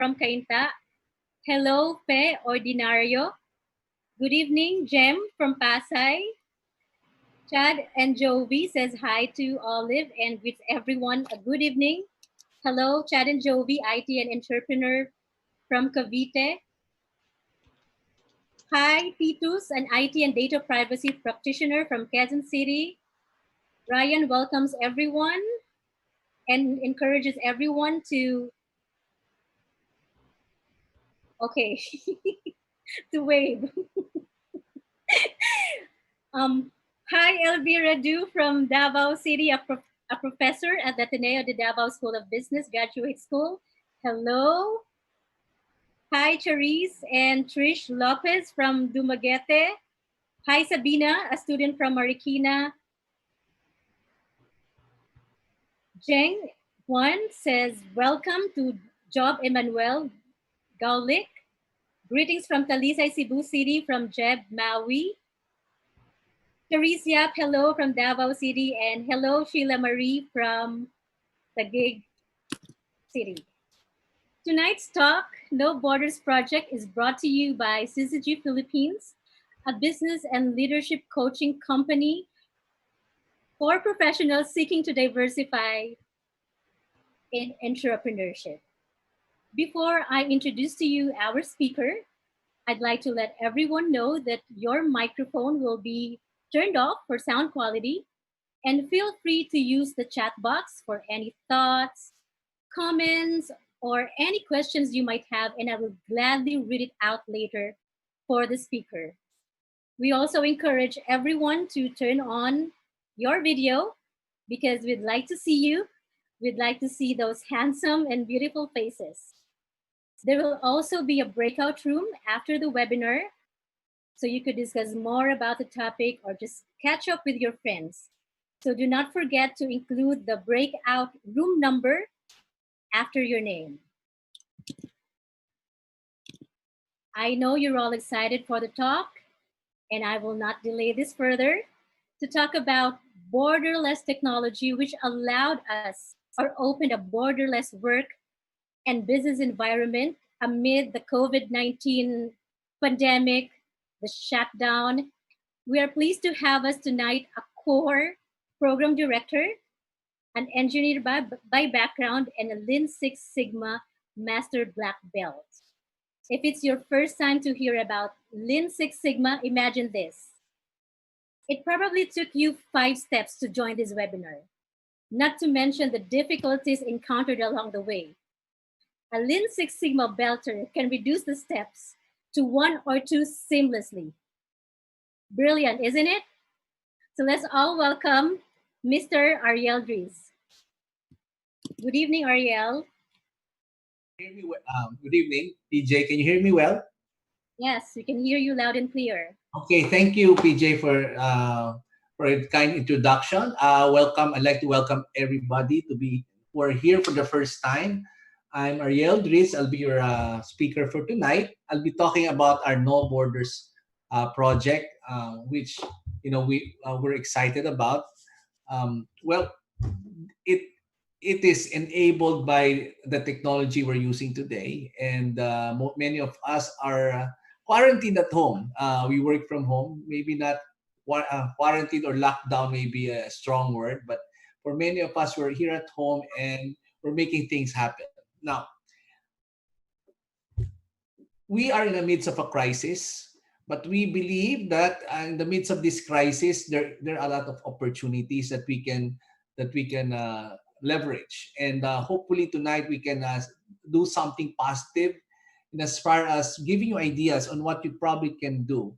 from Cainta. Hello, Fe Ordinario. Good evening, Jem from Pasay. Chad and Jovi says hi to Olive and greets everyone a good evening. Hello, Chad and Jovi, IT and entrepreneur from Cavite. Hi, Titus, an IT and data privacy practitioner from Quezon City. Ryan welcomes everyone and encourages everyone to, okay, to wave. Um, Hi, Elvira Du from Davao City, a professor at the Ateneo de Davao School of Business Graduate School. Hello. Hi, Charisse and Trish Lopez from Dumaguete. Hi, Sabina, a student from Marikina. Jeng Juan says, welcome to Job Emmanuel Gaulik. Greetings from Talisay, Cebu City, from Jeb Maui. Therese Yap, hello from Davao City, and hello Sheila Marie from Taguig City. Tonight's talk, No Borders Project, is brought to you by CCG Philippines, a business and leadership coaching company for professionals seeking to diversify in entrepreneurship. Before I introduce to you our speaker, I'd like to let everyone know that your microphone will be turned off for sound quality, and feel free to use the chat box for any thoughts, comments, or any questions you might have, and I will gladly read it out later for the speaker. We also encourage everyone to turn on your video because we'd like to see you. We'd like to see those handsome and beautiful faces. There will also be a breakout room after the webinar so you could discuss more about the topic or just catch up with your friends. So do not forget to include the breakout room number after your name. I know you're all excited for the talk, and I will not delay this further to talk about borderless technology, which allowed us or opened a borderless work and business environment amid the COVID 19 pandemic, the shutdown. We are pleased to have us tonight a core program director, an engineer by background, and a Lean Six Sigma Master Black Belt. If it's your first time to hear about Lean Six Sigma, imagine this. It probably took you 5 steps to join this webinar, not to mention the difficulties encountered along the way. A Lean Six Sigma belter can reduce the steps to 1 or 2 seamlessly. Brilliant, isn't it? So let's all welcome Mr. Ariel Dries. Good evening, Ariel. Hear me good evening, PJ. Can you hear me well? Yes, we can hear you loud and clear. Okay, thank you, PJ, for a kind introduction. Welcome. I'd like to welcome everybody to be who are here for the first time. I'm Ariel Dries. I'll be your speaker for tonight. I'll be talking about our No Borders project, which we're excited about. Well, it it is enabled by the technology we're using today, and many of us are quarantined at home. We work from home, maybe not quarantined or lockdown, may be a strong word, but for many of us, we're here at home and we're making things happen. Now, we are in the midst of a crisis, but we believe that in the midst of this crisis, there are a lot of opportunities that we can leverage, and hopefully tonight we can do something positive in as far as giving you ideas on what you probably can do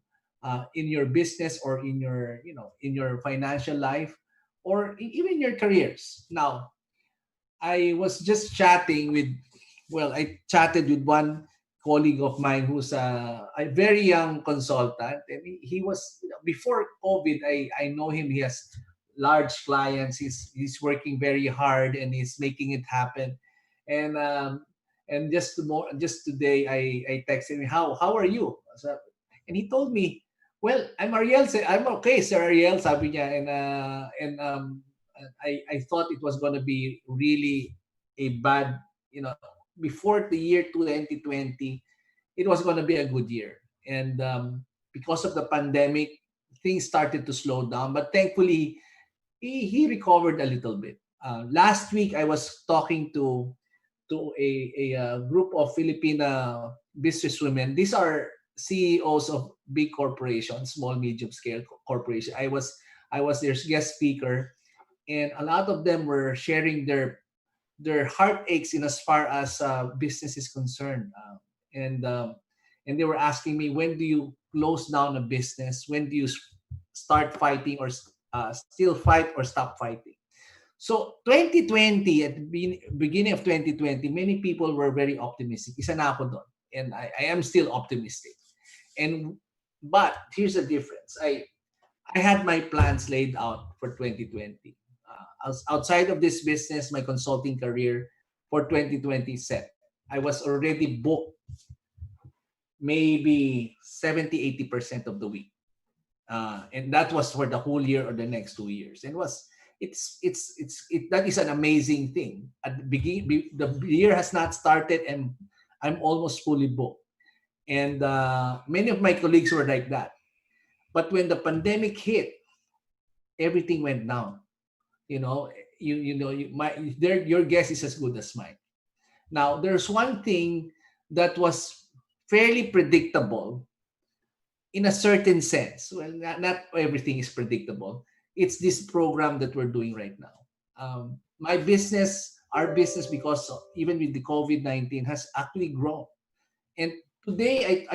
in your business or in your in your financial life or even your careers. Now, I was just chatting with, well, I chatted with one colleague of mine who's a very young consultant, and he was, before COVID. I know him. He has large clients. He's working very hard and he's making it happen. And just today, I texted him, how are you? So, and he told me, well, I'm Ariel. I'm okay, Sir Ariel. Sabi niya, and I thought it was going to be really a bad, you know, before the year 2020, it was going to be a good year. And because of the pandemic, things started to slow down. But thankfully, he recovered a little bit. Last week, I was talking to a group of Filipina businesswomen. These are CEOs of big corporations, small, medium scale corporations. I was their guest speaker, and a lot of them were sharing their heartaches in as far as business is concerned. And and they were asking me, when do you close down a business? When do you start fighting, or still fight, or stop fighting? So 2020, at the beginning of 2020, many people were very optimistic. Isa na ako doon. And I am still optimistic. And but here's the difference. I had my plans laid out for 2020. Outside of this business, my consulting career for 2020 set. I was already booked maybe 70-80% of the week. And that was for the whole year or the next 2 years. And that is an amazing thing. At the beginning, the year has not started, and I'm almost fully booked. And many of my colleagues were like that. But when the pandemic hit, everything went down. You know, your guess is as good as mine. Now, there's one thing that was fairly predictable in a certain sense. Well, not everything is predictable. It's this program that we're doing right now. My business, our business, because even with the COVID-19, has actually grown. And today,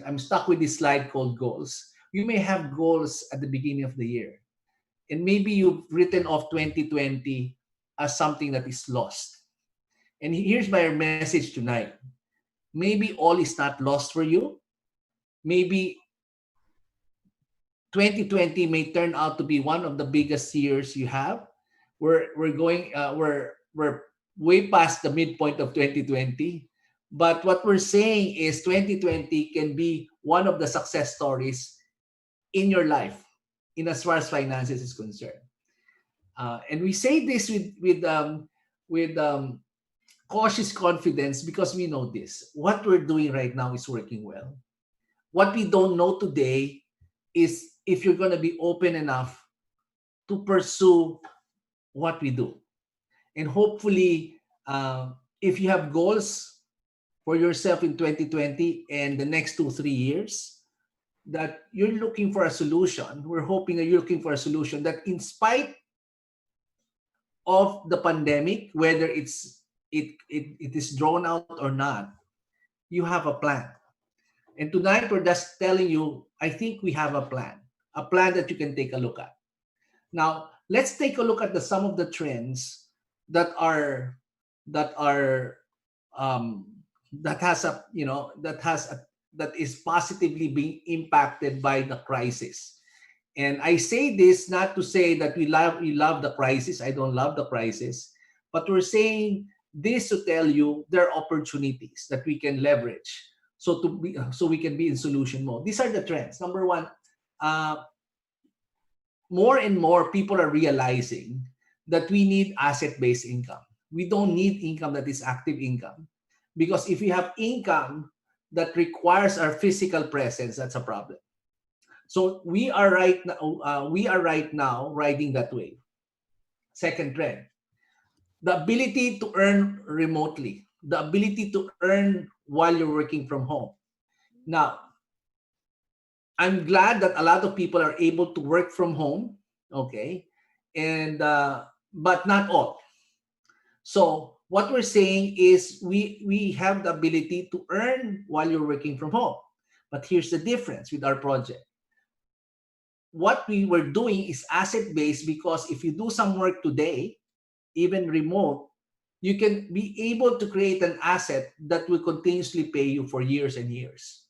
I'm stuck with this slide called goals. You may have goals at the beginning of the year, and maybe you've written off 2020 as something that is lost. And here's my message tonight. Maybe all is not lost for you. Maybe 2020 may turn out to be one of the biggest years you have. We're way past the midpoint of 2020, but what we're saying is 2020 can be one of the success stories in your life, in as far as finances is concerned. And we say this with cautious confidence, because we know this. What we're doing right now is working well. What we don't know today is if you're going to be open enough to pursue what we do. And hopefully, if you have goals for yourself in 2020 and the next 2-3 years, that you're looking for a solution. We're hoping that you're looking for a solution that, in spite of the pandemic, whether it is drawn out or not, you have a plan. And tonight we're just telling you, I think we have a plan that you can take a look at. Now, let's take a look at some of the trends that are that are that has a you know that is positively being impacted by the crisis. And I say this not to say that we love the crisis. I don't love the crisis, but we're saying this to tell you there are opportunities that we can leverage. So we can be in solution mode. These are the trends. Number one, uh, more and more people are realizing that we need asset-based income. We don't need income that is active income, because if we have income that requires our physical presence, that's a problem. So we are right now riding that wave. Second trend, the ability to earn remotely, the ability to earn while you're working from home. Now, I'm glad that a lot of people are able to work from home, okay, and but not all. So what we're saying is we have the ability to earn while you're working from home. But here's the difference with our project. What we were doing is asset based, because if you do some work today, even remote, you can be able to create an asset that will continuously pay you for years and years.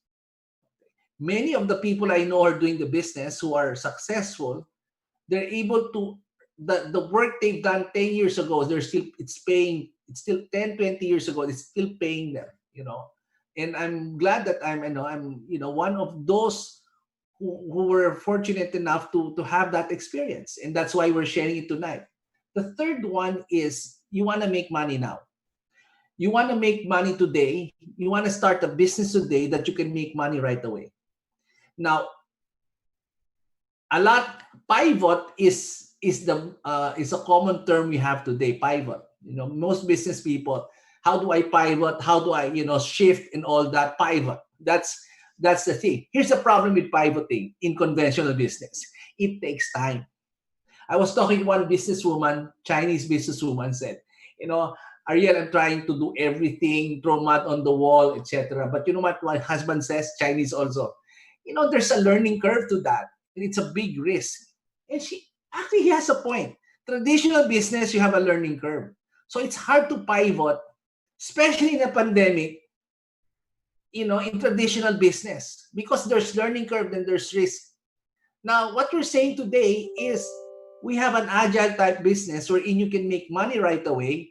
Many of the people I know are doing the business who are successful, they're able to, the work they've done 10 years ago, it's still 10, 20 years ago, it's still paying them. And I'm glad that I'm one of those who were fortunate enough to have that experience. And that's why we're sharing it tonight. The third one is, you want to make money now. You want to make money today. You want to start a business today that you can make money right away. Now, a lot pivot is a common term we have today. Pivot. Most business people, how do I pivot? How do I shift and all that? Pivot. That's the thing. Here's the problem with pivoting in conventional business. It takes time. I was talking to one businesswoman, Chinese businesswoman, said, you know, Ariel, I'm trying to do everything, throw mud on the wall, etc. But you know what my husband says, Chinese also, there's a learning curve to that. And it's a big risk. And he has a point. Traditional business, you have a learning curve. So it's hard to pivot, especially in a pandemic, in traditional business, because there's learning curve and there's risk. Now, what we're saying today is we have an agile type business wherein you can make money right away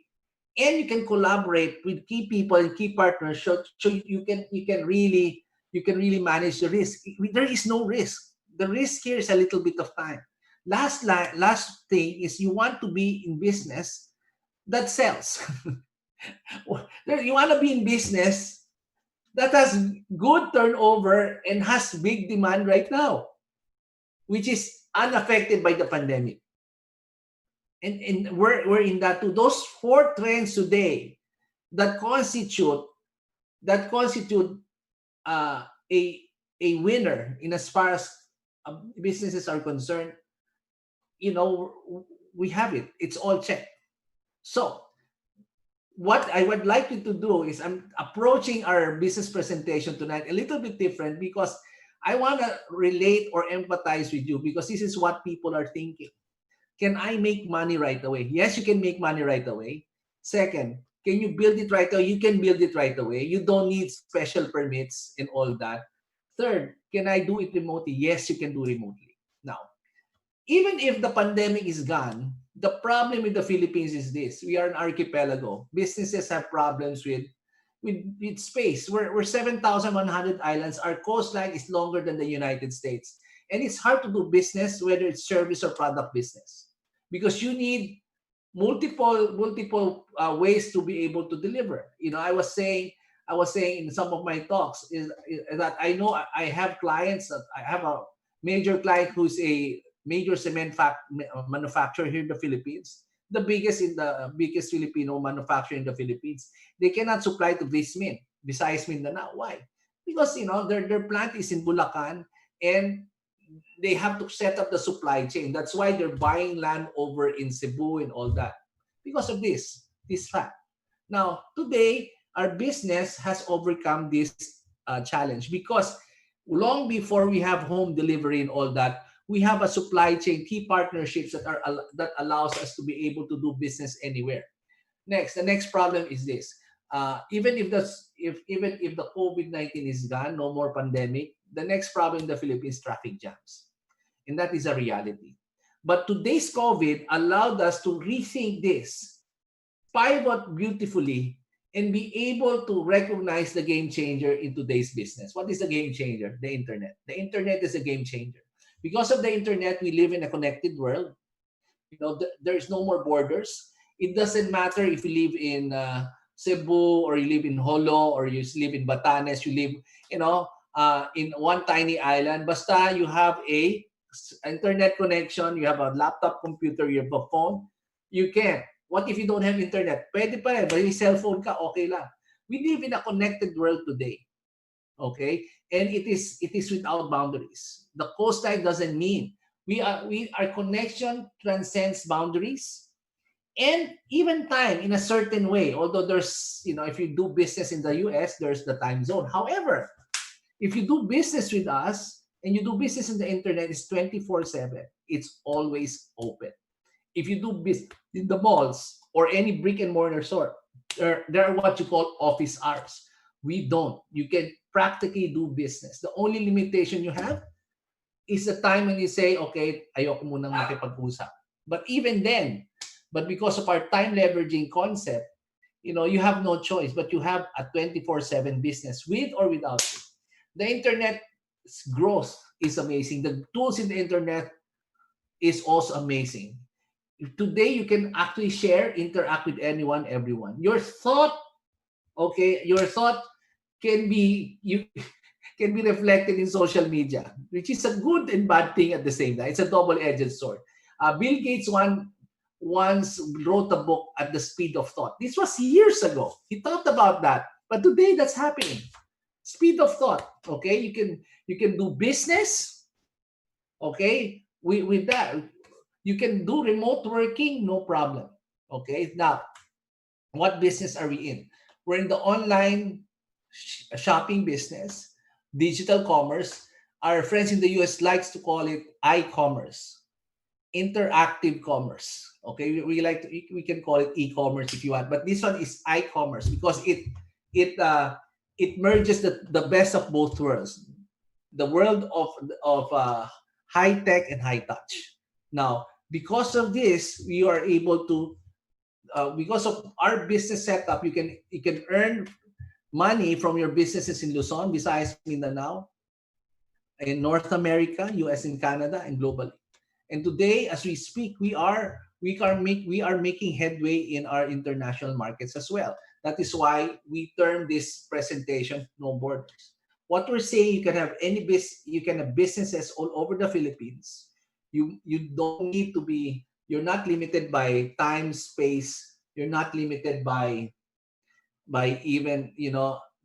and you can collaborate with key people and key partners, so you can really manage the risk. There is no risk. The risk here is a little bit of time. Last thing is you want to be in business that sells. You want to be in business that has good turnover and has big demand right now, which is unaffected by the pandemic. And we're in that too. Those four trends today that constitute a winner in as far as businesses are concerned. We have it. It's all checked. So what I would like you to do is, I'm approaching our business presentation tonight a little bit different, because I want to relate or empathize with you, because this is what people are thinking. Can I make money right away? Yes, you can make money right away. Second, can you build it right away? You can build it right away. You don't need special permits and all that. Third, can I do it remotely? Yes, you can do remotely. Now, even if the pandemic is gone, the problem with the Philippines is this. We are an archipelago. Businesses have problems with space. We're 7,100 islands. Our coastline is longer than the United States. And it's hard to do business, whether it's service or product business, because you need multiple ways to be able to deliver. I was saying in some of my talks is that I know I have clients. That I have a major client who's a major cement manufacturer here in the Philippines, the biggest Filipino manufacturer in the Philippines. They cannot supply to besides Mindanao. Why? Because their plant is in Bulacan, and they have to set up the supply chain. That's why they're buying land over in Cebu and all that, because of this fact. Now, today, our business has overcome this challenge, because long before we have home delivery and all that, we have a supply chain, key partnerships that allows us to be able to do business anywhere. The next problem is this. Even if the COVID-19 is gone, no more pandemic, the next problem in the Philippines, traffic jams, and that is a reality. But today's COVID allowed us to rethink this, pivot beautifully, and be able to recognize the game changer in today's business. What is the game changer? The internet. The internet is a game changer. Because of the internet, we live in a connected world. There is no more borders. It doesn't matter if you live in Cebu, or you live in Holo, or you live in Batanes, you live, in one tiny island. Basta you have a internet connection, you have a laptop computer, you have a phone, you can. What if you don't have internet? Pwede pa rin. May cellphone ka, okay lang. We live in a connected world today. Okay? And it is without boundaries. The coastline doesn't mean our connection transcends boundaries and even time in a certain way. Although there's, if you do business in the US, there's the time zone. However, if you do business with us and you do business in the internet, it's 24/7. It's always open. If you do business in the malls or any brick and mortar store, there are what you call office hours. We don't. You can practically do business. The only limitation you have is the time when you say, okay, ayoko munang makipag-usap. But even then, because of our time leveraging concept, you have no choice, but you have a 24/7 business with or without it. The internet's growth is amazing. The tools in the internet is also amazing. Today, you can actually share, interact with anyone, everyone. Your thought Okay, your thought can be you can be reflected in social media, which is a good and bad thing at the same time. It's a double-edged sword. Bill Gates once wrote a book at the speed of thought. This was years ago. He thought about that, but today that's happening. Speed of thought. Okay, you can do business. Okay, with that you can do remote working, no problem. Okay, now what business are we in? We're in the online shopping business, digital commerce. Our friends in the US likes to call it e-commerce, interactive commerce. Okay, we like to, we can call it e-commerce if you want, but this one is e-commerce because it it merges the best of both worlds, the world of high tech and high touch. Now, because of this, we are able to because of our business setup, you can earn money from your businesses in Luzon, Visayas, Mindanao, in North America, US and Canada, and globally. And today, as we speak, we are making headway in our international markets as well. That is why we term this presentation "No Borders." What we're saying, you can have businesses all over the Philippines. You don't need to be. You're not limited by time, space. You're not limited by even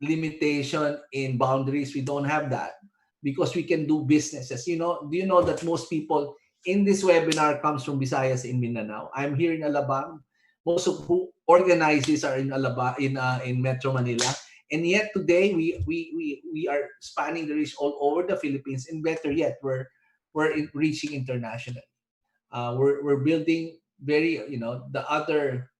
limitation in boundaries. We don't have that because we can do businesses. Do you know that most people in this webinar comes from Visayas in Mindanao? I'm here in Alabang. Most of who organizes are in Alabang, in Metro Manila, and yet today we are spanning the reach all over the Philippines, and better yet, we're reaching internationally. We're building very the other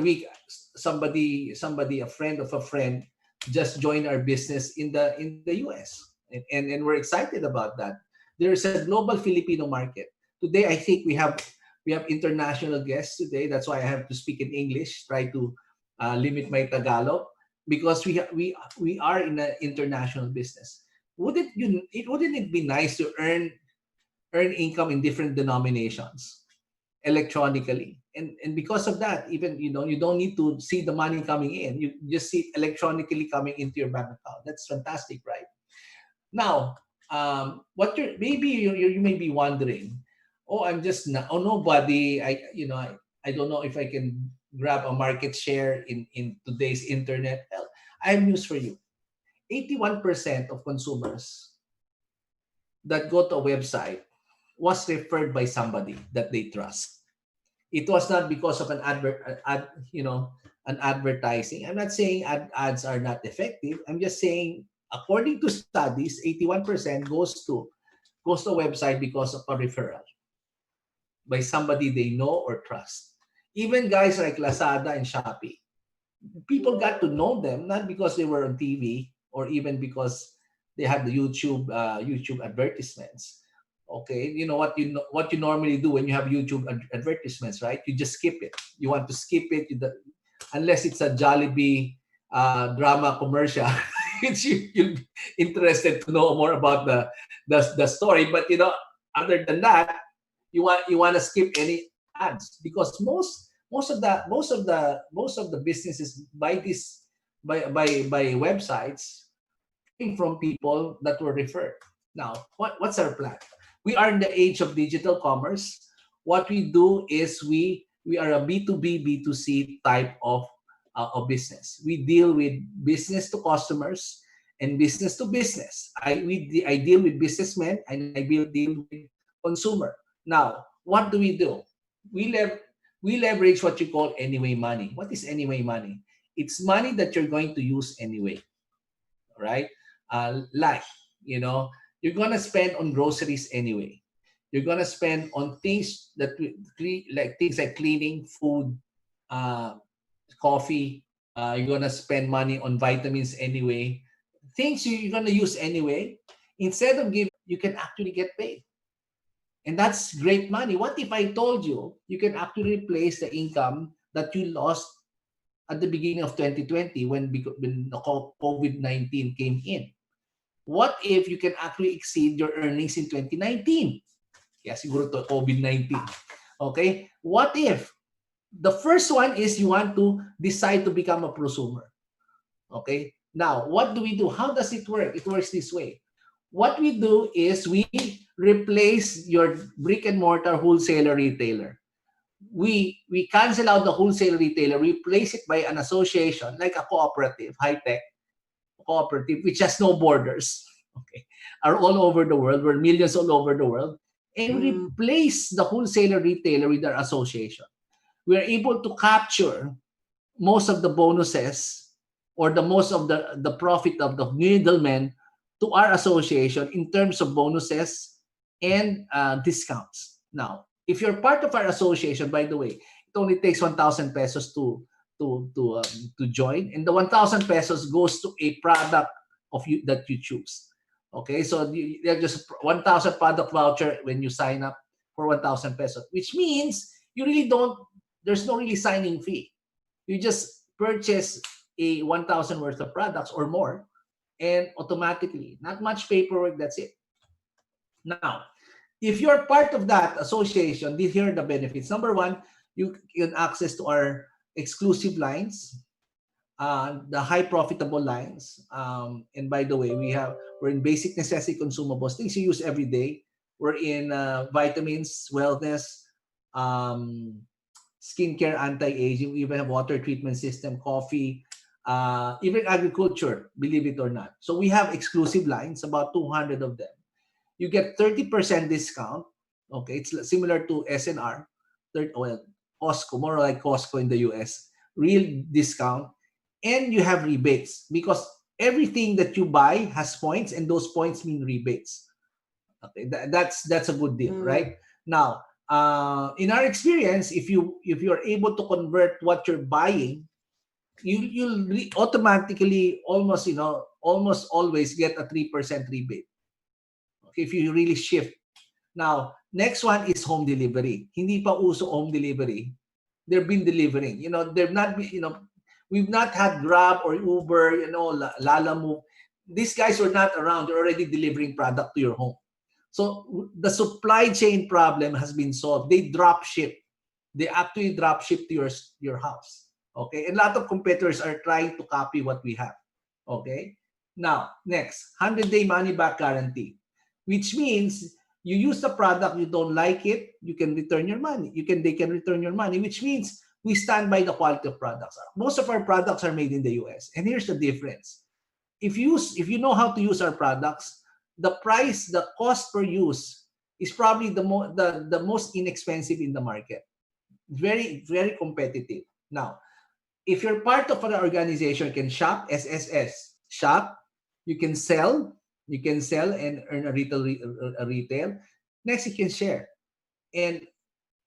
week, a friend of a friend just joined our business in the US, and we're excited about that. There's a global Filipino market today. I think we have international guests today. That's why I have to speak in English, try to limit my Tagalog, because we are in an international business. Wouldn't it be nice to earn income in different denominations electronically? And because of that, even you don't need to see the money coming in. You just see it electronically coming into your bank account. That's fantastic, right? Now, what you may be wondering, oh, I'm just not, oh, nobody, I don't know if I can grab a market share in today's internet. Well, I have news for you. 81% of consumers that go to a website was referred by somebody that they trust. It was not because of an advertising. I'm not saying ads are not effective. I'm just saying, according to studies, 81% goes to a website because of a referral by somebody they know or trust. Even guys like Lazada and Shopee, people got to know them not because they were on TV or even because they had the YouTube advertisements. Okay, you know what you normally do when you have YouTube advertisements, right? You just skip it. You want to skip it, unless it's a Jollibee drama commercial. You'll be interested to know more about the story. But other than that, you want to skip any ads, because most of the businesses by websites came from people that were referred. Now, what's our plan? We are in the age of digital commerce. What we do is we are a B2B, B2C type of business. We deal with business to customers and business to business. I deal with businessmen and I deal with consumer. Now, what do? We lev- we leverage what you call anyway money. What is anyway money? It's money that you're going to use anyway, right? Like, you know, you're gonna spend on groceries anyway. You're gonna spend on things like things like cleaning, food, uh, coffee. You're gonna spend money on vitamins anyway. Things you're gonna use anyway. Instead of giving, you can actually get paid, and that's great money. What if I told you you can actually replace the income that you lost at the beginning of 2020 when the COVID-19 came in? What if you can actually exceed your earnings in 2019? Yeah, siguro to COVID-19. Okay? What if the first one is you want to decide to become a prosumer? Okay. Now, what do we do? How does it work? It works this way. What we do is we replace your brick and mortar wholesaler retailer. We cancel out the wholesale retailer, replace it by an association like a cooperative, high tech cooperative, which has no borders. Okay, are all over the world. We're millions all over the world, and replace the wholesaler retailer with our association. We are able to capture most of the bonuses or the most of the profit of the middlemen to our association in terms of bonuses and discounts. Now, if you're part of our association, by the way, it only takes 1,000 pesos to join, and the 1,000 pesos goes to a product of you that you choose. Okay, so there's just 1,000 product voucher when you sign up for 1,000 pesos, which means you really don't. There's no really signing fee. You just purchase a 1,000 worth of products or more, and automatically, not much paperwork. That's it. Now, if you're part of that association, here are the benefits. Number one, you can access to our exclusive lines, the high profitable lines. And by the way, we're in basic necessity consumables, things you use every day. We're in vitamins, wellness, um, skincare, anti-aging. We even have water treatment system, coffee, even agriculture, believe it or not. So we have exclusive lines, about 200 of them. You get 30% discount. Okay, it's similar to SNR. Well, Costco, more like Costco in the US. Real discount. And you have rebates because everything that you buy has points, and those points mean rebates. Okay, that's a good deal, right? Now, in our experience, if you're able to convert what you're buying, automatically almost almost always get a 3% rebate. Okay, if you really shift. Now, next one is home delivery. Hindi pa uso home delivery. They've been delivering. They've not been, we've not had Grab or Uber, Lala Move. These guys were not around. They're already delivering product to your home. So the supply chain problem has been solved. They drop ship. They actually drop ship to your house. Okay, and a lot of competitors are trying to copy what we have. Okay, now next, 100-day money back guarantee, which means you use the product, you don't like it, you can return your money. They can return your money, which means we stand by the quality of products. Most of our products are made in the US, and here's the difference. If you know how to use our products, the cost per use is probably the most inexpensive in the market. Very, very competitive. Now, if you're part of an organization, you can shop, SSS, shop, you can sell, and earn a retail. Next, you can share. And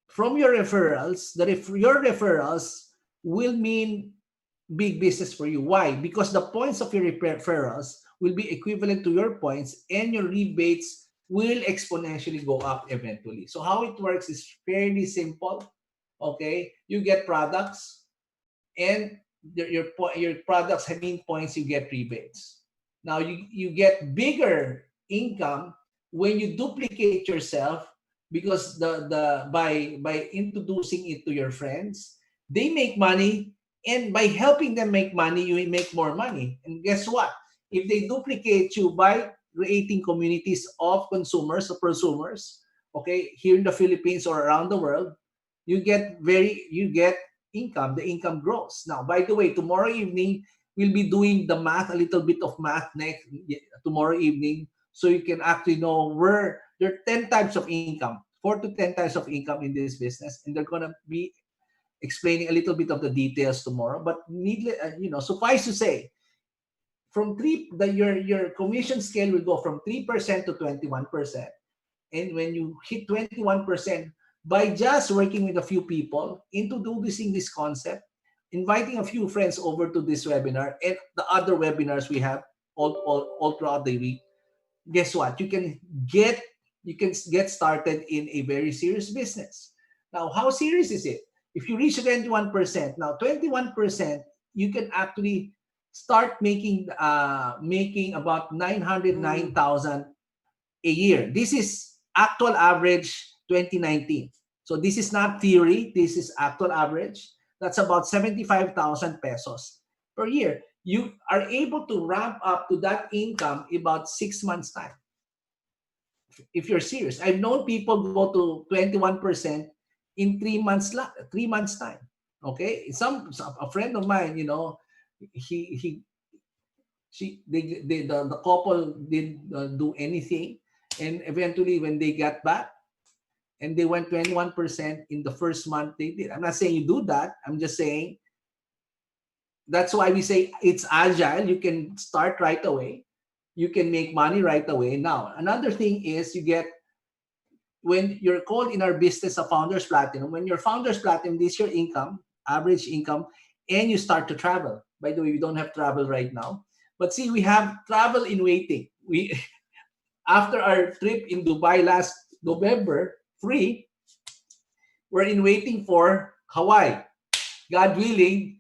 from your referrals, your referrals will mean big business for you. Why? Because the points of your referrals will be equivalent to your points, and your rebates will exponentially go up eventually. So how it works is fairly simple. Okay, you get products, and your products mean points. You get rebates. Now you get bigger income when you duplicate yourself, because the by introducing it to your friends, they make money, and by helping them make money, you will make more money. And guess what? If they duplicate you by creating communities of consumers or prosumers, okay, here in the Philippines or around the world, you get income. The income grows. Now, by the way, tomorrow evening we'll be doing the math, a little bit of math next tomorrow evening, so you can actually know where there are 10 types of income, 4 to 10 types of income in this business, and they're gonna be explaining a little bit of the details tomorrow. But suffice to say, from your commission scale will go from 3% to 21%. And when you hit 21%, by just working with a few people, introducing this concept, inviting a few friends over to this webinar and the other webinars we have all throughout the week, guess what? You can get started in a very serious business. Now, how serious is it? If you reach 21%, now 21%, you can actually start making about 909,000 a year. This is actual average 2019. So this is not theory. This is actual average. That's about 75,000 pesos per year. you are able to ramp up to that income about 6 months time. If you're serious, I've known people go to 21% in 3 months, 3 months time. Okay, a friend of mine, he she the couple didn't do anything, and eventually when they got back and they went 21% in the first month they did. I'm not saying you do that. I'm just saying that's why we say it's agile. You can start right away. You can make money right away. Now, another thing is you get, when you're called in our business a founder's platinum, when you're founder's platinum, this is your income, average income, and you start to travel. By the way, we don't have travel right now. But see, we have travel in waiting. We After our trip in Dubai last November, free, we're in waiting for Hawaii. God willing,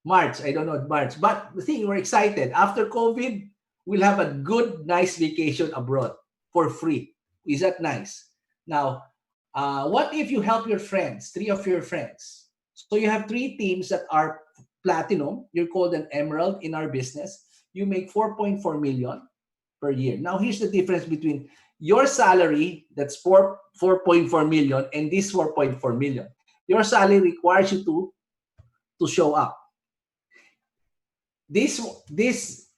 March. I don't know March. But the thing, we're excited. After COVID, we'll have a good, nice vacation abroad for free. Is that nice? Now, what if you help your friends, three of your friends? So you have three teams that are platinum. You're called an emerald in our business. You make 4.4 million per year. Now, here's the difference between your salary, that's 4.4 million, and this 4.4 million. Your salary requires you to show up. This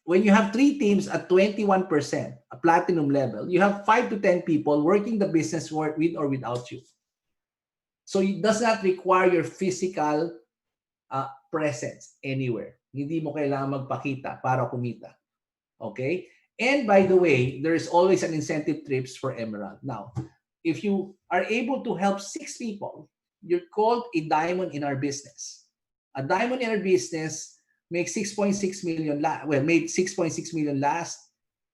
When you have three teams at 21%, a platinum level, you have 5 to 10 people working the business with or without you. So it does not require your physical presence anywhere. Hindi mo kailangan magpakita para kumita. Okay? And by the way, there's always an incentive trips for Emerald. Now, if you are able to help 6 people, you're called a diamond in our business. A diamond in our business makes 6.6 million, made 6.6 million last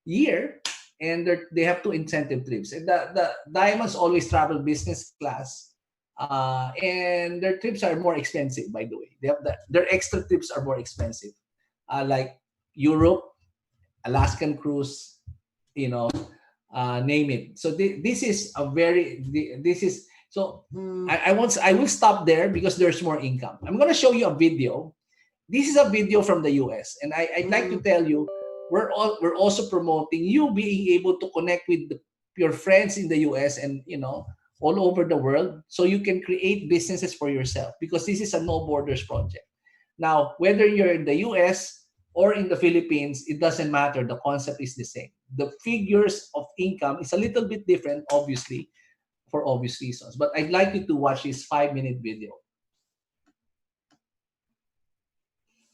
year, and they have 2 incentive trips. And the diamonds always travel business class, and their trips are more expensive, by the way. Their extra trips are more expensive, like Europe, Alaskan cruise, name it. So this is a very this is so I will stop there because there's more income. I'm going to show you a video. This is a video from the US, and I'd like to tell you, we're also promoting you being able to connect with your friends in the US and all over the world, so you can create businesses for yourself, because this is a no borders project. Now, whether you're in the US or in the Philippines, it doesn't matter. The concept is the same. The figures of income is a little bit different, obviously, for obvious reasons. But I'd like you to watch this 5-minute video.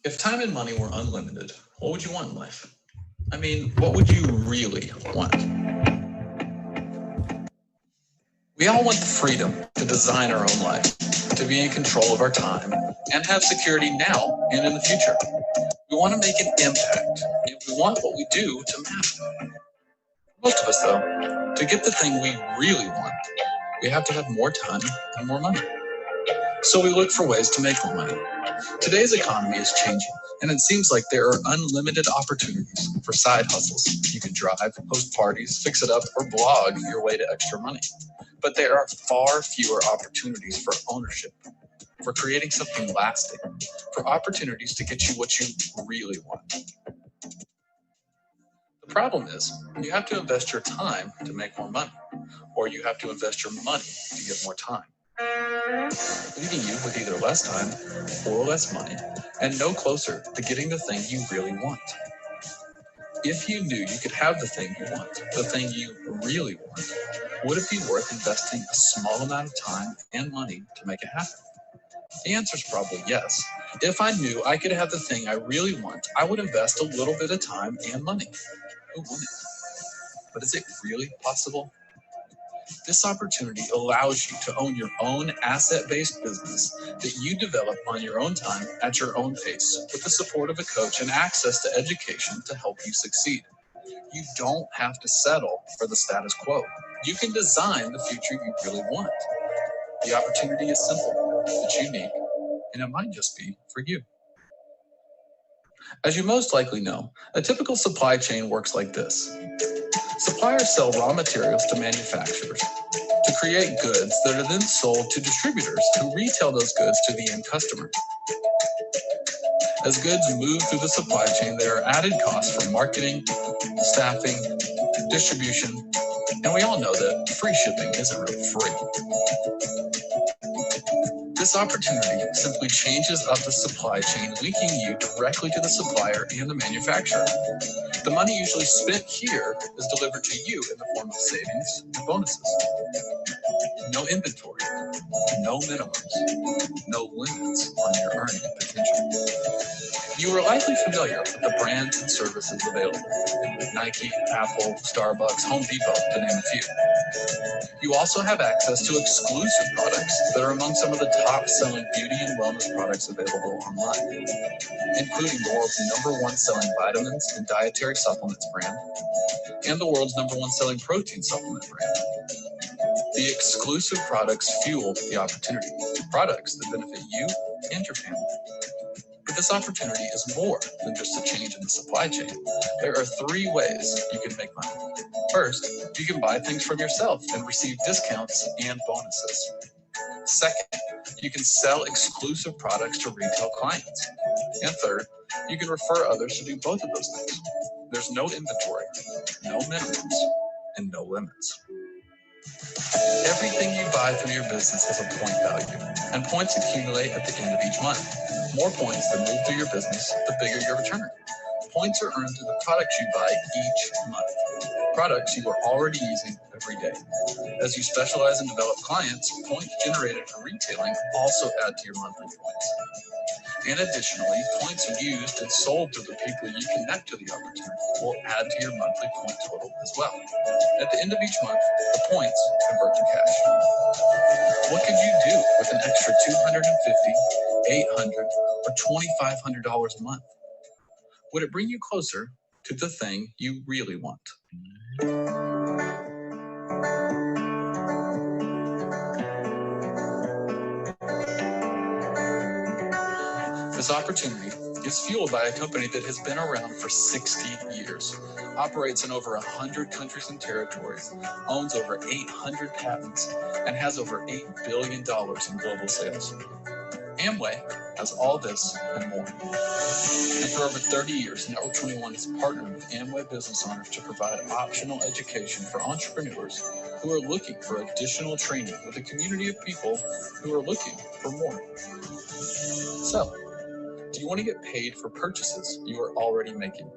If time and money were unlimited, what would you want in life? I mean, what would you really want? We all want the freedom to design our own life, to be in control of our time, and have security now and in the future. We want to make an impact, and we want what we do to matter. Most of us, though, to get the thing we really want, we have to have more time and more money. So we look for ways to make more money. Today's economy is changing, and it seems like there are unlimited opportunities for side hustles. You can drive, host parties, fix it up, or blog your way to extra money. But there are far fewer opportunities for ownership, for creating something lasting, for opportunities to get you what you really want. The problem is, you have to invest your time to make more money, or you have to invest your money to get more time, leaving you with either less time or less money, and no closer to getting the thing you really want. If you knew you could have the thing you want, the thing you really want, would it be worth investing a small amount of time and money to make it happen? The answer is probably yes. If I knew I could have the thing I really want, I would invest a little bit of time and money. Who wouldn't? But is it really possible? This opportunity allows you to own your own asset-based business that you develop on your own time at your own pace, with the support of a coach and access to education to help you succeed. You don't have to settle for the status quo. You can design the future you really want. The opportunity is simple, it's unique, and it might just be for you. As you most likely know, a typical supply chain works like this. Suppliers sell raw materials to manufacturers to create goods that are then sold to distributors who retail those goods to the end customer. As goods move through the supply chain, there are added costs for marketing, staffing, distribution, and we all know that free shipping isn't really free. This opportunity simply changes up the supply chain, linking you directly to the supplier and the manufacturer. The money usually spent here is delivered to you in the form of savings and bonuses. No inventory, no minimums, no limits on your earning potential. You are likely familiar with the brands and services available: Nike, Apple, Starbucks, Home Depot, to name a few. You also have access to exclusive products that are among some of the top-selling beauty and wellness products available online, including the world's #1 selling vitamins and dietary supplements brand, and the world's #1 selling protein supplement brand. The exclusive products fuel the opportunity, products that benefit you and your family. But this opportunity is more than just a change in the supply chain. There are 3 ways you can make money. First, you can buy things from yourself and receive discounts and bonuses. Second, you can sell exclusive products to retail clients. And third, you can refer others to do both of those things. There's no inventory, no minimums, and no limits. Everything you buy through your business has a point value, and points accumulate at the end of each month. More points that move through your business, the bigger your return. Points are earned through the products you buy each month, products you are already using every day. As you specialize and develop clients, points generated for retailing also add to your monthly points. And additionally, points used and sold to the people you connect to the opportunity will add to your monthly point total as well. At the end of each month, the points convert to cash. What could you do with an extra $250, $800, or $2,500 a month? Would it bring you closer to the thing you really want? This opportunity is fueled by a company that has been around for 60 years, operates in over 100 countries and territories, owns over 800 patents, and has over $8 billion in global sales. Amway has all this and more. And for over 30 years, Network 21 has partnered with Amway business owners to provide optional education for entrepreneurs who are looking for additional training with a community of people who are looking for more. So, do you want to get paid for purchases you are already making?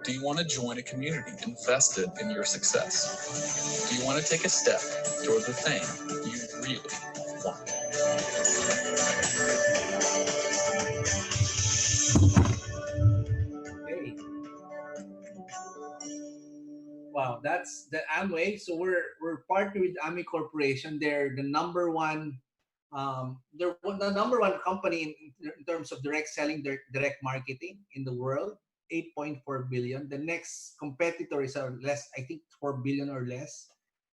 Do you want to join a community invested in your success? Do you want to take a step toward the thing you really want? Okay. Wow, that's the Amway. So we're partnered with Amway Corporation. They're the #1. The #1 company in terms of direct selling, direct marketing in the world. 8.4 billion. The next competitor is less, I think 4 billion or less.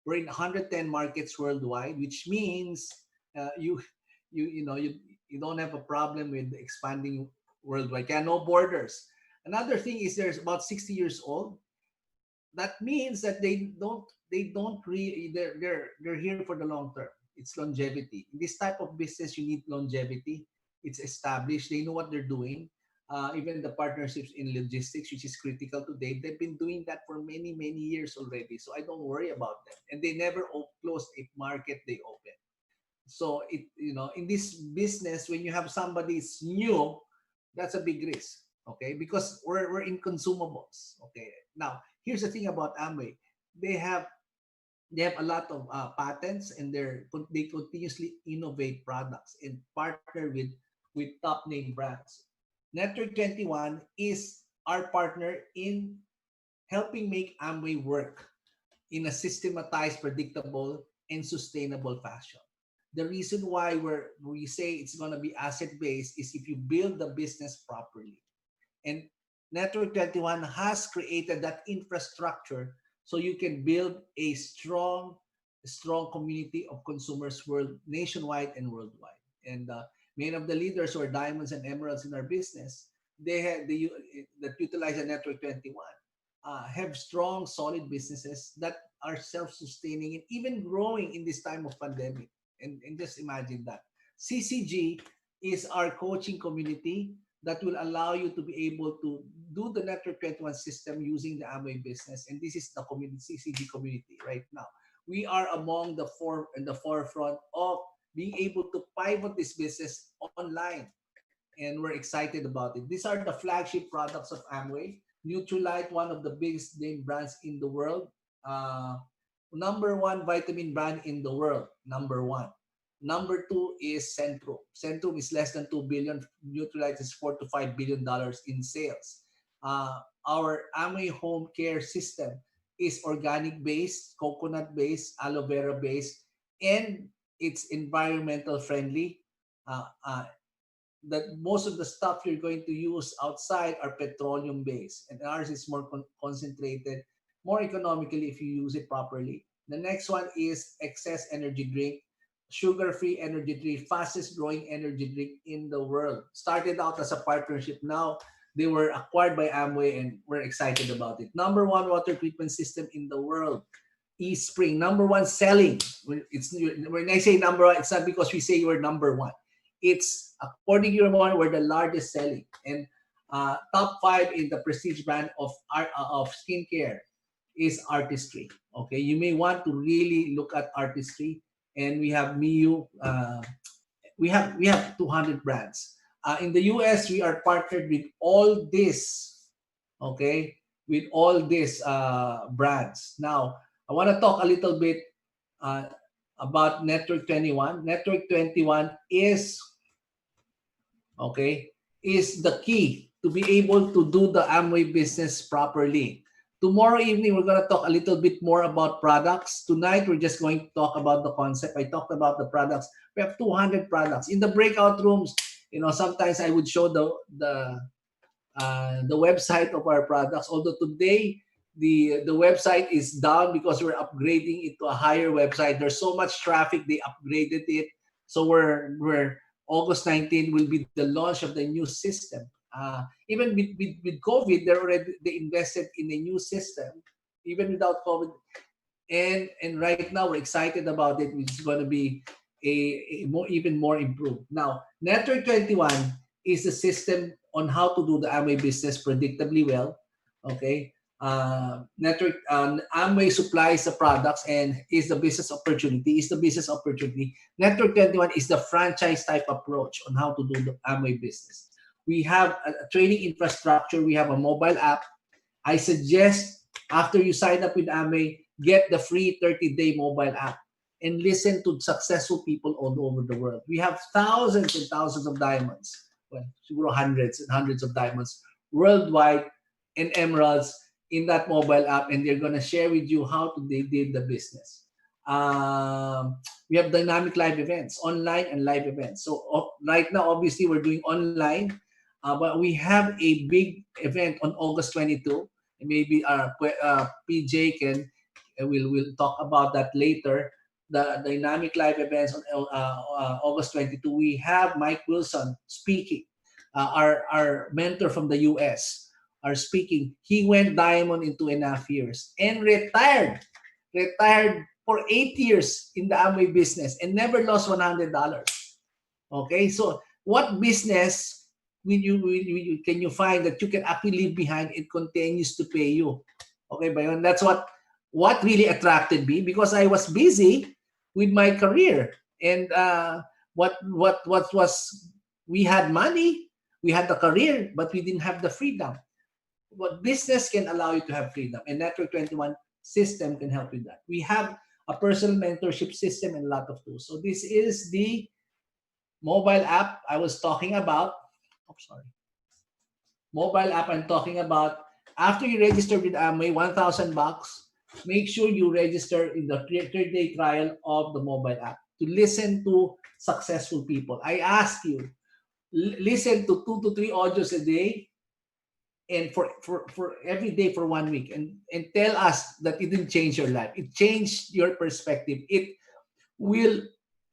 We're in 110 markets worldwide, which means you you don't have a problem with expanding worldwide. Kaya no borders. Another thing is there's about 60 years old. That means that they're here for the long term. It's longevity. In this type of business, you need longevity. It's established. They know what they're doing. Even the partnerships in logistics, which is critical today, they've been doing that for many years already. So I don't worry about them. And they never close a market they open. So in this business, when you have somebody's new, that's a big risk. Okay, because we're in consumables. Okay, now here's the thing about Amway. They have they have a lot of patents, and they continuously innovate products and partner with top name brands. Network 21 is our partner in helping make Amway work in a systematized, predictable, and sustainable fashion. The reason why we say it's going to be asset based is if you build the business properly. And Network 21 has created that infrastructure so you can build a strong community of consumers nationwide and worldwide. And many of the leaders who are diamonds and emeralds in our business, that utilize the Network 21 have strong, solid businesses that are self-sustaining and even growing in this time of pandemic. And just imagine that. CCG is our coaching community that will allow you to be able to do the Network 21 system using the Amway business. And this is the community, CCG community right now. We are among the forefront of being able to pivot this business online, and we're excited about it. These are the flagship products of Amway. Nutrilite, one of the biggest name brands in the world. Uh, Number one vitamin brand in the world. Number one. Number two is Centrum. Centrum is less than 2 billion. Nutrilite is $4 to $5 billion in sales. Our Amway home care system is organic based, coconut based, aloe vera based, and it's environmental friendly. Uh, that most of the stuff you're going to use outside are petroleum based, and ours is more concentrated, more economically if you use it properly. The next one is excess energy drink, sugar free energy drink, fastest growing energy drink in the world. Started out as a partnership, now they were acquired by Amway, and we're excited about it. Number one water treatment system in the world, eSpring. Number one selling. When I say number one, it's not because we say we're number one. It's according to Euromonitor, we're the largest selling, and top five in the prestige brand of skincare is Artistry. Okay, you may want to really look at Artistry, and we have Miu. We have 200 brands. In the US, we are partnered with all this. Okay, with all these brands. Now, I want to talk a little bit uh, about Network 21. Network 21 okay, is the key to be able to do the Amway business properly. Tomorrow evening, we're going to talk a little bit more about products. Tonight, we're just going to talk about the concept. I talked about the products. We have 200 products. In the breakout rooms, sometimes I would show the website of our products. Although today the website is down because we're upgrading it to a higher website. There's so much traffic, they upgraded it. So we're August 19 will be the launch of the new system. Even with COVID, they invested in a new system, even without COVID. And right now we're excited about it, which is going to be even more improved. Now, Network 21 is a system on how to do the Amway business predictably well. Okay, Amway supplies the products and is the business opportunity. Network 21 is the franchise type approach on how to do the Amway business. We have a training infrastructure. We have a mobile app. I suggest after you sign up with Amway, get the free 30-day mobile app and listen to successful people all over the world. We have thousands and thousands of diamonds. Well, hundreds and hundreds of diamonds worldwide and emeralds in that mobile app, and they're going to share with you how they did the business. We have dynamic live events, online and live events. So right now, obviously, we're doing online, but we have a big event on August 22. Maybe PJ we'll talk about that later. The dynamic live events on August 22. We have Mike Wilson speaking, our mentor from the US, are speaking. He went diamond in 2.5 years and retired for 8 years in the Amway business and never lost $100. Okay, so what business can you find that you can actually leave behind? It continues to pay you. Okay, Bayon, that's what really attracted me, because I was busy with my career, and what was, we had money, we had the career, but we didn't have the freedom. What business can allow you to have freedom, and Network 21 system can help you that. We have a personal mentorship system and a lot of tools. So this is the mobile app I was talking about. Mobile app I'm talking about. After you register with Amway, $1,000. Make sure you register in the 30-day trial of the mobile app to listen to successful people. I ask you, listen to 2 to 3 audios a day, and for every day for 1 week, and tell us that it didn't change your life. It changed your perspective. It will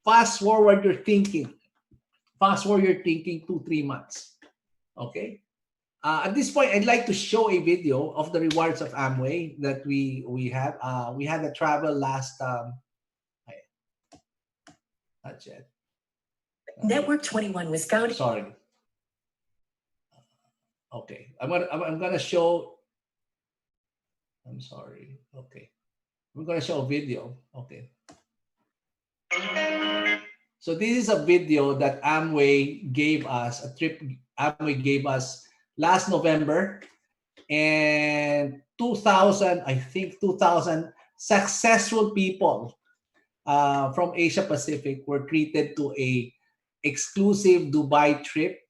fast forward your thinking. 2-3 months. Okay. At this point, I'd like to show a video of the rewards of Amway that we have. We had a travel last. Not yet. Network 21 was founded. Sorry. Okay, I'm gonna show. I'm sorry. Okay, I'm gonna show a video. Okay, so this is a video that Amway gave us, a trip Amway gave us last November, and 2,000, I think 2,000 successful people from Asia Pacific were treated to a exclusive Dubai trip.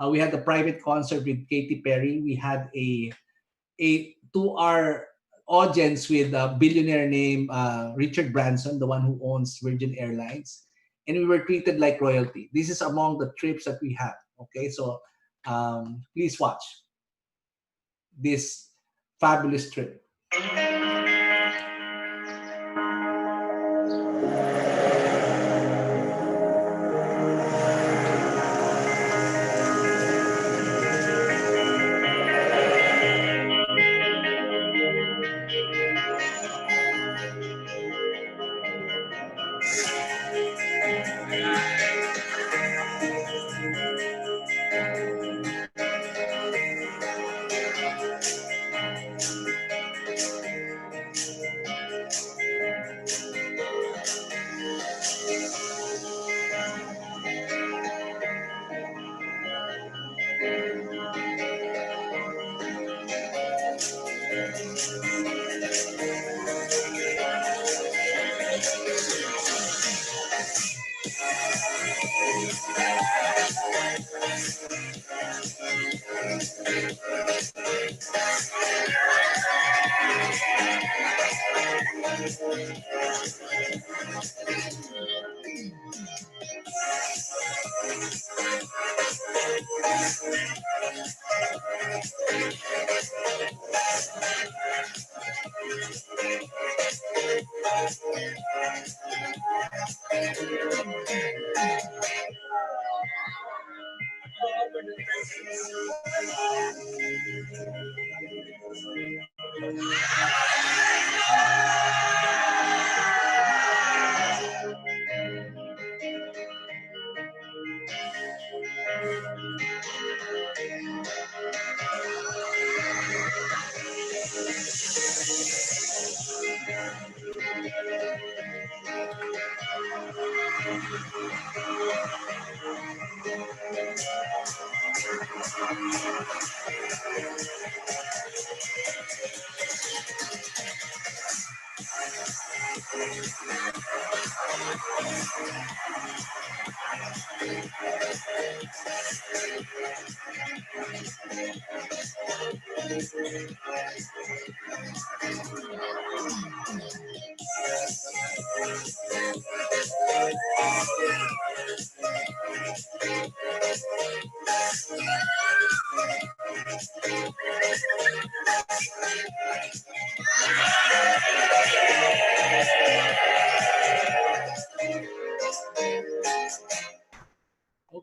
We had a private concert with Katy Perry. We had a 2 hour audience with a billionaire named Richard Branson, the one who owns Virgin Airlines, and we were treated like royalty. This is among the trips that we had. Okay, so please watch this fabulous trip.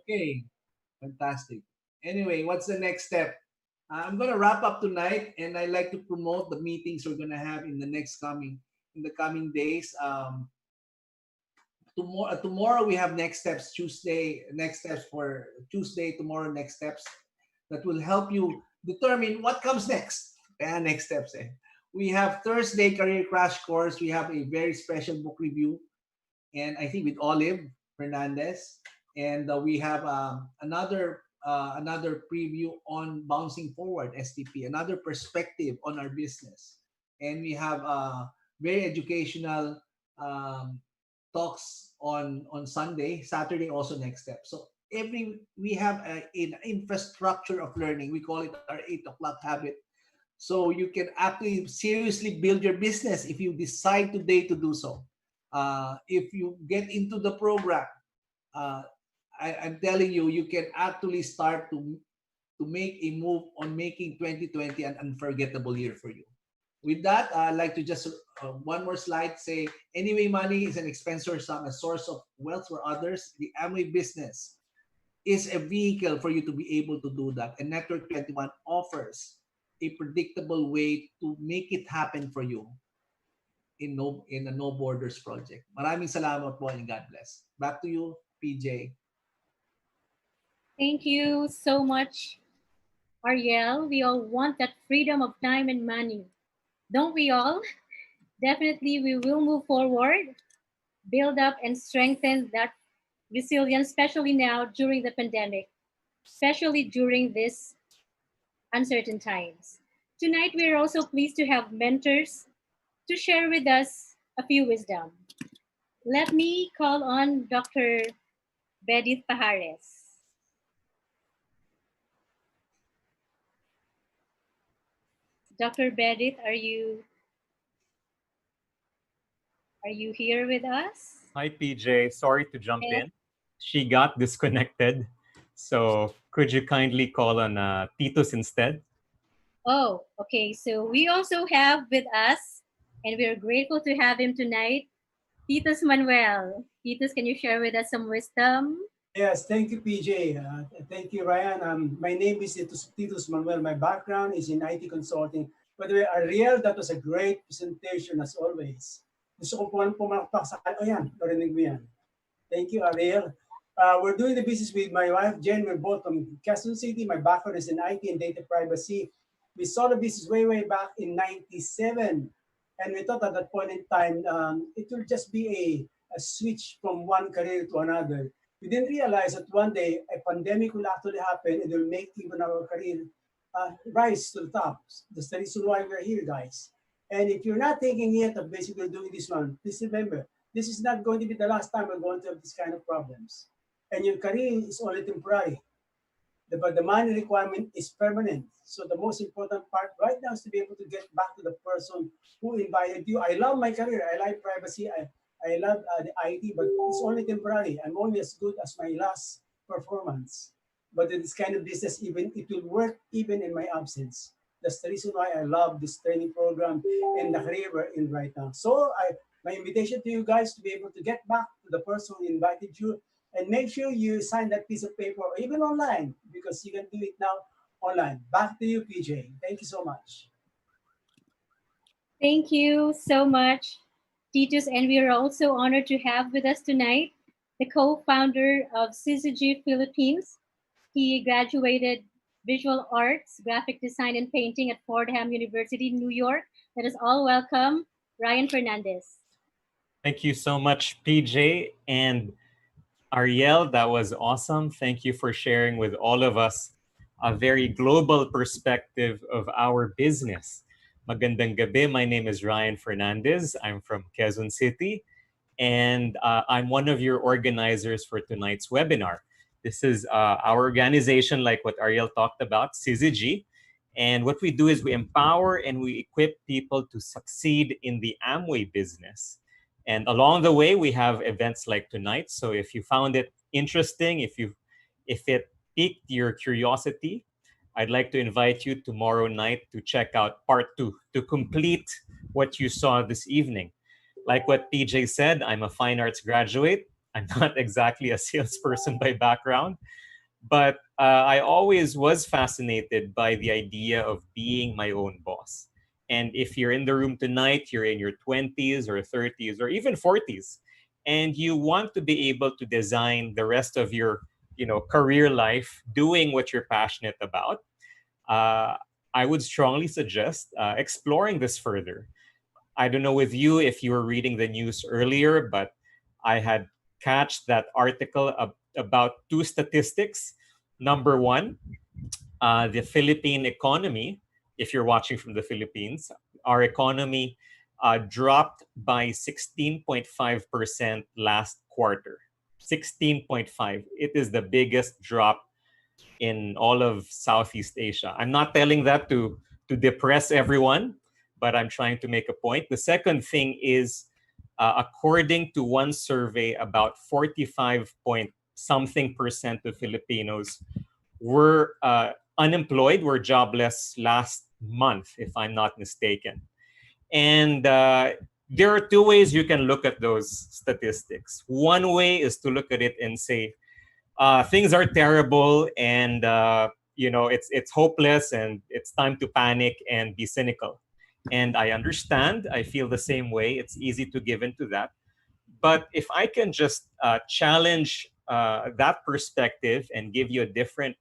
Okay, fantastic. Anyway, what's the next step? I'm gonna wrap up tonight, and I like to promote the meetings we're gonna have in the coming days. Tomorrow we have next steps Tuesday. Next steps for Tuesday tomorrow. Next steps that will help you determine what comes next. Yeah, next steps. Eh. We have Thursday career crash course. We have a very special book review, and I think with Olive Fernandez, and we have another preview on bouncing forward STP, another perspective on our business, and we have very educational um, talks on Sunday, Saturday also next step. So every we have an infrastructure of learning. We call it our 8 o'clock habit, so you can actually seriously build your business if you decide today to do so. If you get into the program, uh, I'm telling you, you can actually start to make a move on making 2020 an unforgettable year for you. With that, I'd like to just one more slide say, anyway, money is an expense or sum, a source of wealth for others. The Amway business is a vehicle for you to be able to do that. And Network 21 offers a predictable way to make it happen for you in a No Borders project. Maraming salamat po and God bless. Back to you, PJ. Thank you so much, Ariel, we all want that freedom of time and money. Don't we all? Definitely, we will move forward, build up, and strengthen that resilience, especially now during the pandemic, especially during these uncertain times. Tonight, we are also pleased to have mentors to share with us a few wisdom. Let me call on Dr. Bedith Pajares. Dr. Bedith, are you here with us? Hi, PJ. Sorry to jump Yes. in. She got disconnected. So could you kindly call on Titus instead? Oh, okay. So we also have with us, and we're grateful to have him tonight, Titus Manuel. Titus, can you share with us some wisdom? Yes, thank you, PJ. Thank you, Ryan. My name is Titus Manuel. My background is in IT consulting. By the way, Ariel, that was a great presentation as always. Gusto ko po pumalakpak sa akin. Oh, yan. Narinig mo yan. Thank you, Ariel. We're doing the business with my wife, Jen. We're both from Quezon City. My background is in IT and data privacy. We saw the business way back in 97. And we thought at that point in time, it will just be a switch from one career to another. We didn't realize that one day a pandemic will actually happen and it will make even our career rise to the top. That's the reason why we're here, guys. And if you're not thinking yet of basically doing this one, please remember, this is not going to be the last time we're going to have this kind of problems. And your career is only temporary, but the money requirement is permanent. So the most important part right now is to be able to get back to the person who invited you. I love my career. I like privacy. I love the IT, but it's only temporary. I'm only as good as my last performance. But in this kind of business, even it will work even in my absence. That's the reason why I love this training program and the career we're in right now. So my invitation to you guys to be able to get back to the person who invited you and make sure you sign that piece of paper or even online because you can do it now online. Back to you, PJ. Thank you so much. Thank you so much, Titus. And we are also honored to have with us tonight the co-founder of CCG Philippines. He graduated visual arts, graphic design, and painting at Fordham University, New York. Let us all welcome Ryan Fernandez. Thank you so much, PJ. And Ariel, that was awesome. Thank you for sharing with all of us a very global perspective of our business. Magandang gabi. My name is Ryan Fernandez. I'm from Quezon City, and I'm one of your organizers for tonight's webinar. This is our organization, like what Ariel talked about, CZG. And what we do is we empower and we equip people to succeed in the Amway business. And along the way, we have events like tonight. So if you found it interesting, if it piqued your curiosity, I'd like to invite you tomorrow night to check out part 2 to complete what you saw this evening. Like what PJ said, I'm a fine arts graduate. I'm not exactly a salesperson by background, but I always was fascinated by the idea of being my own boss. And if you're in the room tonight, you're in your 20s or 30s or even 40s, and you want to be able to design the rest of your career life doing what you're passionate about, I would strongly suggest exploring this further. I don't know with you if you were reading the news earlier, but I had catched that article about two statistics. Number one, the Philippine economy, if you're watching from the Philippines, our economy dropped by 16.5% last quarter. 16.5. It is the biggest drop in all of Southeast Asia. I'm not telling that to depress everyone, but I'm trying to make a point. The second thing is, according to one survey, about 45 point something percent of Filipinos were unemployed, were jobless last month, if I'm not mistaken. And there are two ways you can look at those statistics. One way is to look at it and say, things are terrible and it's hopeless and it's time to panic and be cynical. And I understand, I feel the same way. It's easy to give into that. But if I can just challenge that perspective and give you a different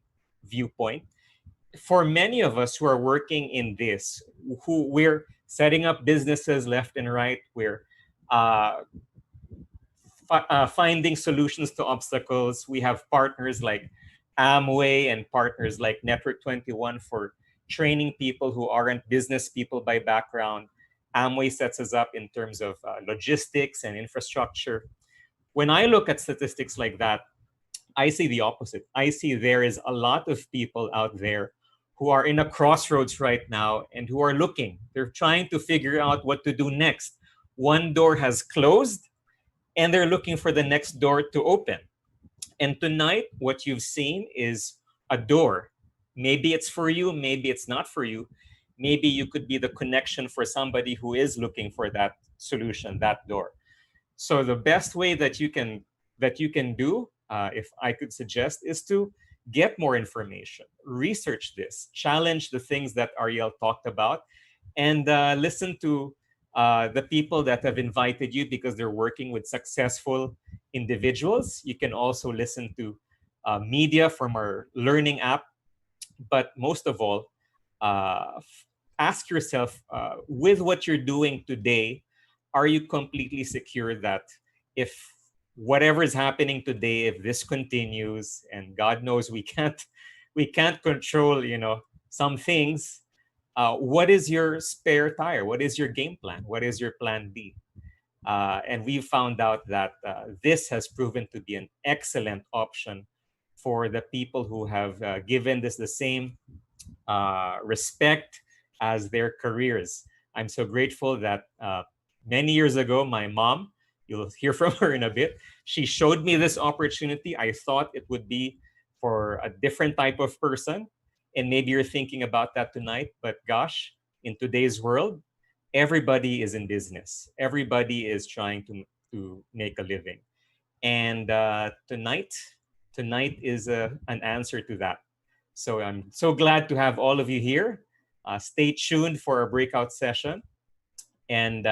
viewpoint, for many of us who are working in this, who we're setting up businesses left and right, we're uh, finding solutions to obstacles. We have partners like Amway and partners like Network 21 for training people who aren't business people by background. Amway sets us up in terms of logistics and infrastructure. When I look at statistics like that, I see the opposite. I see there is a lot of people out there who are in a crossroads right now and who are looking. They're trying to figure out what to do next. One door has closed and they're looking for the next door to open. And tonight, what you've seen is a door. Maybe it's for you, maybe it's not for you. Maybe you could be the connection for somebody who is looking for that solution, that door. So the best way that you can do, if I could suggest, is to get more information, research this, challenge the things that Ariel talked about, and listen to the people that have invited you because they're working with successful individuals. You can also listen to media from our learning app, but most of all, ask yourself, with what you're doing today, are you completely secure that if whatever is happening today, if this continues, and God knows we can't control, some things, what is your spare tire? What is your game plan? What is your plan B? And we found out that this has proven to be an excellent option for the people who have given this the same respect as their careers. I'm so grateful that many years ago, my mom, you'll hear from her in a bit, she showed me this opportunity. I thought it would be for a different type of person. And maybe you're thinking about that tonight, but gosh, in today's world, everybody is in business. Everybody is trying to make a living. And tonight is an answer to that. So I'm so glad to have all of you here. Stay tuned for a breakout session and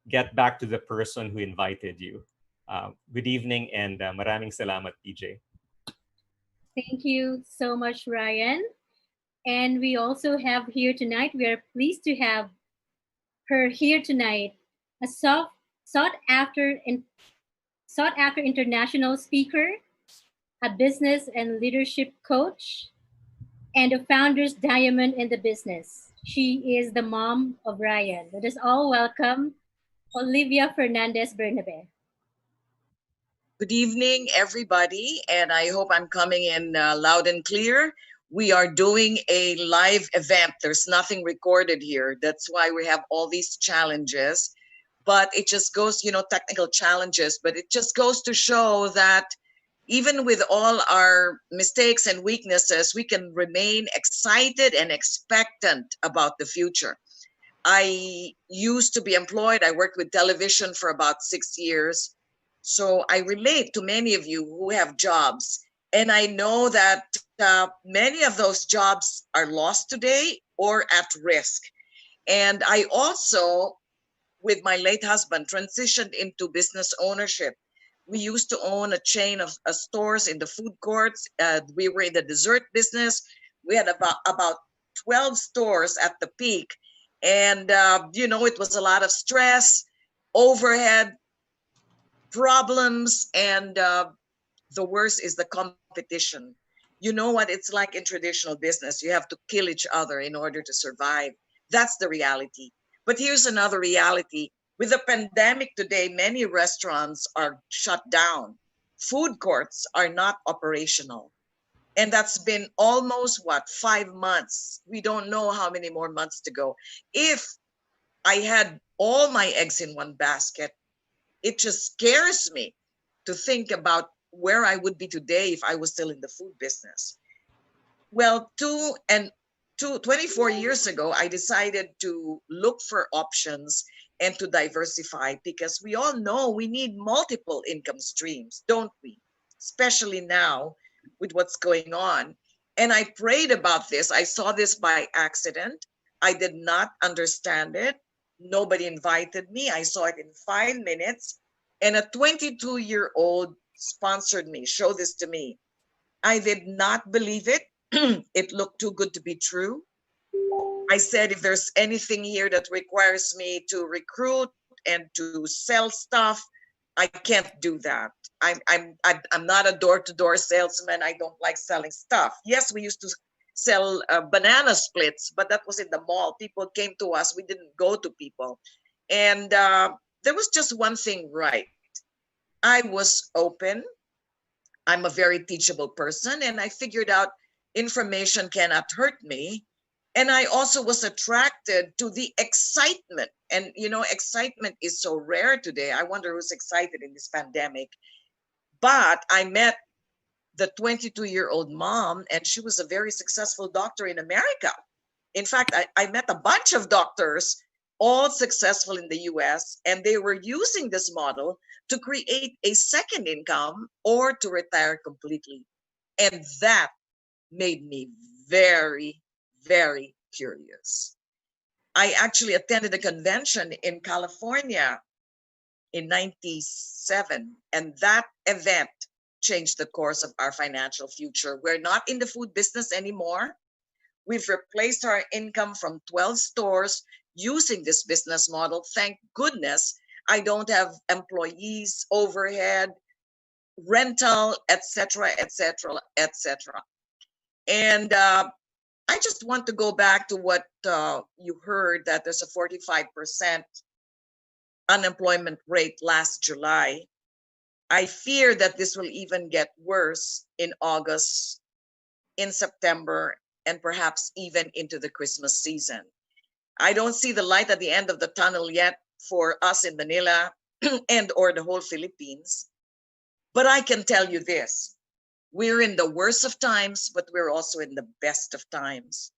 get back to the person who invited you. Good evening and maraming salamat, PJ. Thank you so much, Ryan. And we also have here tonight, we are pleased to have her here tonight, a sought after international speaker, a business and leadership coach, and a founder's diamond in the business. She is the mom of Ryan. Let us all welcome Olivia Fernandez Bernabe. Good evening, everybody, and I hope I'm coming in loud and clear. We are doing a live event. There's nothing recorded here. That's why we have all these challenges. But it just goes, technical challenges, but it just goes to show that even with all our mistakes and weaknesses, we can remain excited and expectant about the future. I used to be employed. I worked with television for about 6 years. So I relate to many of you who have jobs. And I know that many of those jobs are lost today or at risk. And I also, with my late husband, transitioned into business ownership. We used to own a chain of stores in the food courts. We were in the dessert business. We had about 12 stores at the peak. And, it was a lot of stress, overhead, problems, and the worst is the competition. You know what it's like in traditional business. You have to kill each other in order to survive. That's the reality. But here's another reality. With the pandemic today, many restaurants are shut down. Food courts are not operational. And that's been almost, 5 months? We don't know how many more months to go. If I had all my eggs in one basket, it just scares me to think about where I would be today if I was still in the food business. Well, 24 years ago, I decided to look for options and to diversify because we all know we need multiple income streams, don't we? Especially now with what's going on. And I prayed about this. I saw this by accident. I did not understand it. Nobody invited me. I saw it in 5 minutes. And a 22-year-old sponsored me, showed this to me. I did not believe it. It looked too good to be true. I said, if there's anything here that requires me to recruit and to sell stuff, I can't do that. I'm not a door-to-door salesman. I don't like selling stuff. Yes, we used to sell banana splits, but that was in the mall. People came to us. We didn't go to people. And there was just one thing right. I was open. I'm a very teachable person, and I figured out information cannot hurt me. And I also was attracted to the excitement. And, you know, excitement is so rare today. I wonder who's excited in this pandemic. But I met the 22-year-old mom, and she was a very successful doctor in America. In fact, I met a bunch of doctors, all successful in the US, and they were using this model to create a second income or to retire completely. And that made me very, very curious. I actually attended a convention in California in 97, and that event changed the course of our financial future. We're not in the food business anymore. We've replaced our income from 12 stores using this business model. Thank goodness I don't have employees, overhead, rental, etc., etc., etc. And I just want to go back to what you heard, that there's a 45% unemployment rate last July. I fear that this will even get worse in August, in September, and perhaps even into the Christmas season. I don't see the light at the end of the tunnel yet for us in Manila and or the whole Philippines. But I can tell you this, we're in the worst of times, but we're also in the best of times,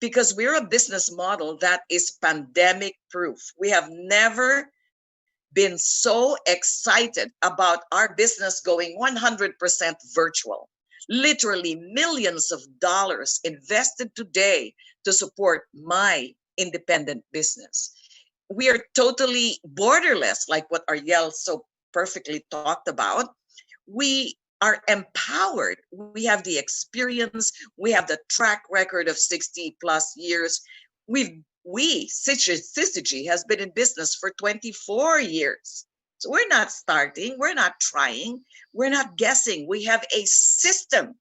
because we're a business model that is pandemic proof. We have never been so excited about our business going 100% virtual. Literally millions of dollars invested today to support my independent business. We are totally borderless, like what Ariel so perfectly talked about. We are empowered. We have the experience. We have the track record of 60 plus years. Syzygy has been in business for 24 years. So we're not starting, we're not trying, we're not guessing. We have a system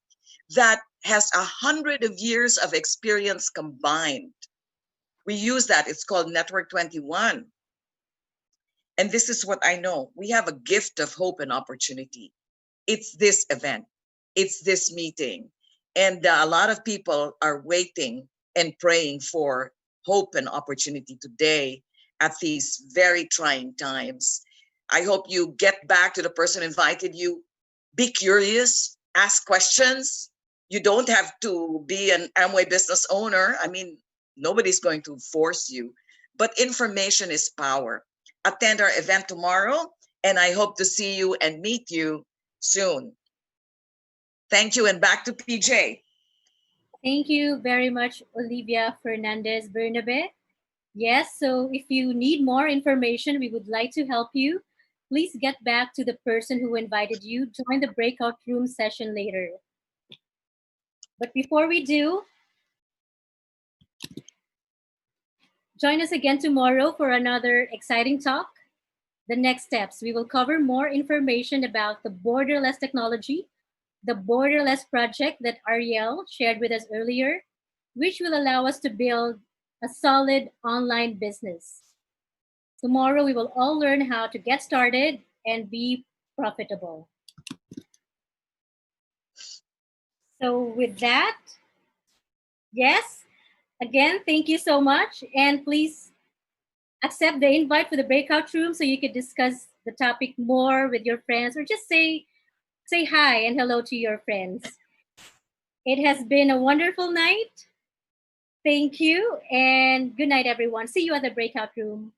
that has 100 of years of experience combined. We use that, it's called Network 21. And this is what I know. We have a gift of hope and opportunity. It's this event, it's this meeting. And a lot of people are waiting and praying for hope and opportunity today at these very trying times. I hope you get back to the person who invited you. Be curious, ask questions. You don't have to be an Amway business owner. I mean, nobody's going to force you, but information is power. Attend our event tomorrow, and I hope to see you and meet you soon. Thank you, and back to PJ. Thank you very much, Olivia Fernandez Bernabe. Yes, so if you need more information, we would like to help you. Please get back to the person who invited you. Join the breakout room session later. But before we do, join us again tomorrow for another exciting talk. The next steps, we will cover more information about the borderless technology, the borderless project that Ariel shared with us earlier, which will allow us to build a solid online business. Tomorrow, we will all learn how to get started and be profitable. So with that, yes, again, thank you so much. And please accept the invite for the breakout room so you could discuss the topic more with your friends, or just say hi and hello to your friends. It has been a wonderful night. Thank you, and good night, everyone. See you at the breakout room.